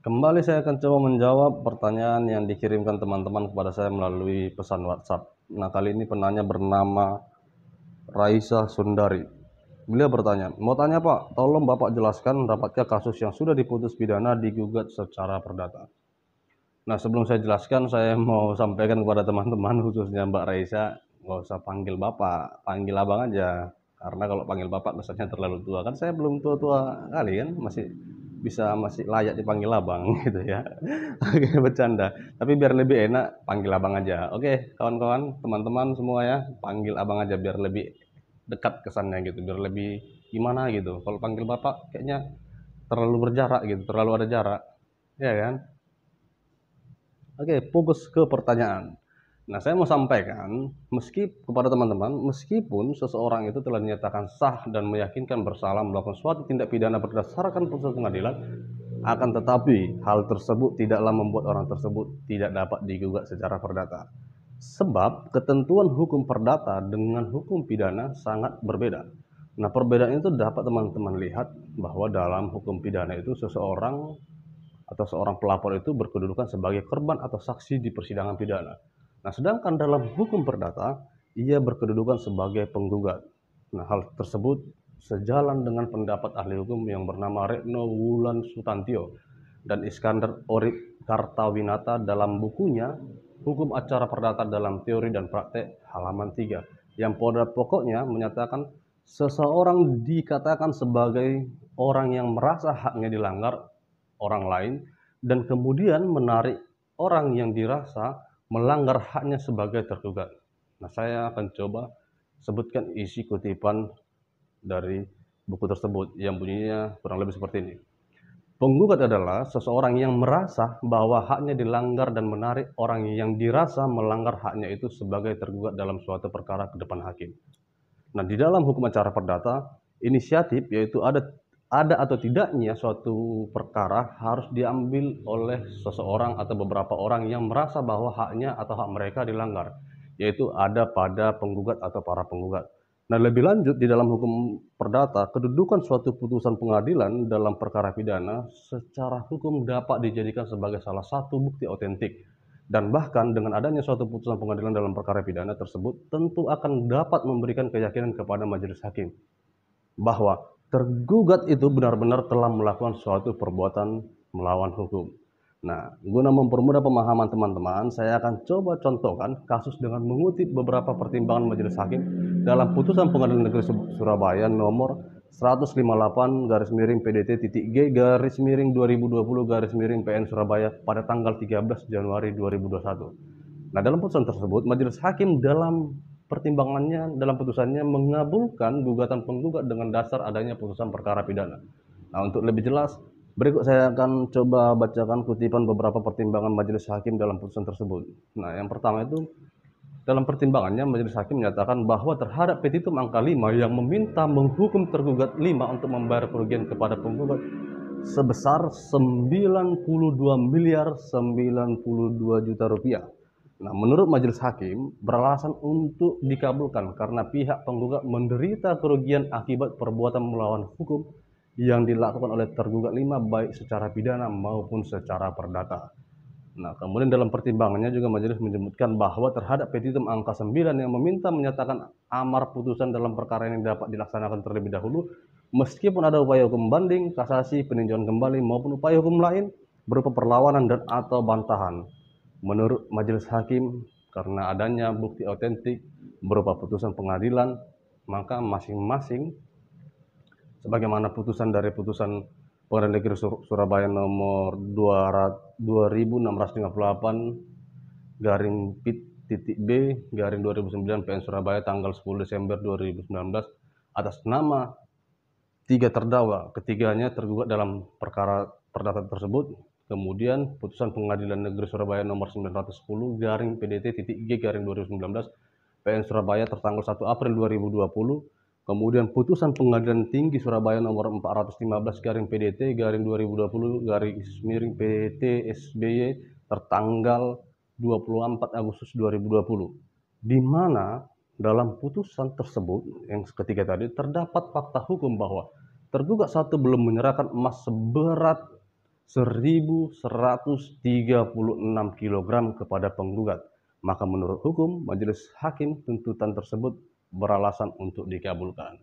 Kembali saya akan coba menjawab pertanyaan yang dikirimkan teman-teman kepada saya melalui pesan WhatsApp. Nah, kali ini penanya bernama Raisa Sundari. Beliau bertanya, "Mau tanya Pak, tolong Bapak jelaskan dapatkah kasus yang sudah diputus pidana digugat secara perdata?" Nah, sebelum saya jelaskan, saya mau sampaikan kepada teman-teman, khususnya Mbak Raisa, nggak usah panggil Bapak, panggil Abang aja. Karena kalau panggil Bapak kesannya terlalu tua. Kan saya belum tua-tua kali kan, masih layak dipanggil Abang gitu ya. Oke, bercanda. Tapi biar lebih enak, panggil Abang aja. Oke, kawan-kawan, teman-teman semua ya, panggil Abang aja biar lebih dekat kesannya gitu, biar lebih gimana gitu. Kalau panggil Bapak kayaknya terlalu berjarak gitu, terlalu ada jarak. Ya kan? Oke, fokus ke pertanyaan. Nah, saya mau sampaikan, kepada teman-teman, meskipun seseorang itu telah dinyatakan sah dan meyakinkan bersalah melakukan suatu tindak pidana berdasarkan putusan pengadilan, akan tetapi hal tersebut tidaklah membuat orang tersebut tidak dapat digugat secara perdata. Sebab ketentuan hukum perdata dengan hukum pidana sangat berbeda. Nah, perbedaan itu dapat teman-teman lihat bahwa dalam hukum pidana itu seseorang atau seorang pelapor itu berkedudukan sebagai korban atau saksi di persidangan pidana. Nah, sedangkan dalam hukum perdata, ia berkedudukan sebagai penggugat. Nah, hal tersebut sejalan dengan pendapat ahli hukum yang bernama Retno Wulan Sutantio dan Iskandar Orip Kartawinata dalam bukunya Hukum Acara Perdata dalam Teori dan Praktek halaman 3, yang pada pokoknya menyatakan seseorang dikatakan sebagai orang yang merasa haknya dilanggar orang lain dan kemudian menarik orang yang dirasa melanggar haknya sebagai tergugat. Nah, saya akan coba sebutkan isi kutipan dari buku tersebut yang bunyinya kurang lebih seperti ini. Penggugat adalah seseorang yang merasa bahwa haknya dilanggar dan menarik orang yang dirasa melanggar haknya itu sebagai tergugat dalam suatu perkara ke depan hakim. Nah, di dalam hukum acara perdata, inisiatif yaitu ada atau tidaknya suatu perkara harus diambil oleh seseorang atau beberapa orang yang merasa bahwa haknya atau hak mereka dilanggar, yaitu ada pada penggugat atau para penggugat. Nah, lebih lanjut di dalam hukum perdata, kedudukan suatu putusan pengadilan dalam perkara pidana secara hukum dapat dijadikan sebagai salah satu bukti otentik. Dan bahkan dengan adanya suatu putusan pengadilan dalam perkara pidana tersebut tentu akan dapat memberikan keyakinan kepada majelis hakim bahwa tergugat itu benar-benar telah melakukan suatu perbuatan melawan hukum. Nah, guna mempermudah pemahaman teman-teman, saya akan coba contohkan kasus dengan mengutip beberapa pertimbangan majelis hakim dalam putusan Pengadilan Negeri Surabaya nomor 158 garis miring PDT titik G garis miring 2020 garis miring PN Surabaya pada tanggal 13 Januari 2021. Nah, dalam putusan tersebut, majelis hakim dalam putusannya mengabulkan gugatan penggugat dengan dasar adanya putusan perkara pidana. Nah, untuk lebih jelas, berikut saya akan coba bacakan kutipan beberapa pertimbangan majelis hakim dalam putusan tersebut. Nah, yang pertama itu, dalam pertimbangannya, majelis hakim menyatakan bahwa terhadap petitum angka 5 yang meminta menghukum tergugat 5 untuk membayar kerugian kepada penggugat sebesar 92 miliar 92 juta rupiah. Nah, menurut majelis hakim, beralasan untuk dikabulkan karena pihak penggugat menderita kerugian akibat perbuatan melawan hukum yang dilakukan oleh tergugat 5 baik secara pidana maupun secara perdata. Nah, kemudian dalam pertimbangannya juga majelis menyebutkan bahwa terhadap petitum angka 9 yang menyatakan amar putusan dalam perkara yang dapat dilaksanakan terlebih dahulu, meskipun ada upaya hukum banding, kasasi, peninjauan kembali maupun upaya hukum lain berupa perlawanan dan atau bantahan. Menurut majelis hakim, karena adanya bukti otentik berupa putusan pengadilan, maka masing-masing sebagaimana putusan dari putusan Pengadilan Negeri Surabaya nomor 2658 garing pit titik B garing 2009 PN Surabaya tanggal 10 Desember 2019 atas nama tiga terdakwa, ketiganya tergugat dalam perkara perdata tersebut. Kemudian putusan Pengadilan Negeri Surabaya nomor 910 garing PDT titik G garing 2019 PN Surabaya tertanggal 1 April 2020. Kemudian putusan Pengadilan Tinggi Surabaya nomor 415 garing PDT garing 2020 garing miring PT SBY tertanggal 24 Agustus 2020, di mana dalam putusan tersebut yang ketiga tadi terdapat fakta hukum bahwa tergugat satu belum menyerahkan emas seberat 1.136 kilogram kepada penggugat. Maka menurut hukum, majelis hakim tuntutan tersebut beralasan untuk dikabulkan.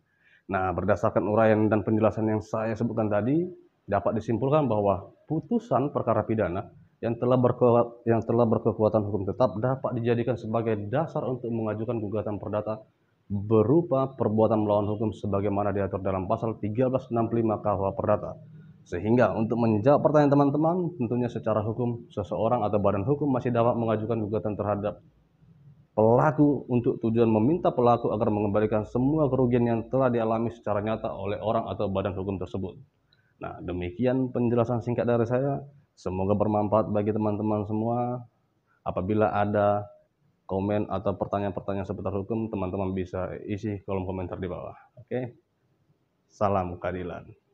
Nah, berdasarkan uraian dan penjelasan yang saya sebutkan tadi, dapat disimpulkan bahwa putusan perkara pidana yang telah berkekuatan hukum tetap dapat dijadikan sebagai dasar untuk mengajukan gugatan perdata berupa perbuatan melawan hukum sebagaimana diatur dalam pasal 1365 KUH Perdata. Sehingga untuk menjawab pertanyaan teman-teman, tentunya secara hukum seseorang atau badan hukum masih dapat mengajukan gugatan terhadap pelaku untuk tujuan meminta pelaku agar mengembalikan semua kerugian yang telah dialami secara nyata oleh orang atau badan hukum tersebut. Nah, demikian penjelasan singkat dari saya. Semoga bermanfaat bagi teman-teman semua. Apabila ada komen atau pertanyaan-pertanyaan seputar hukum, teman-teman bisa isi kolom komentar di bawah. Oke, salam keadilan.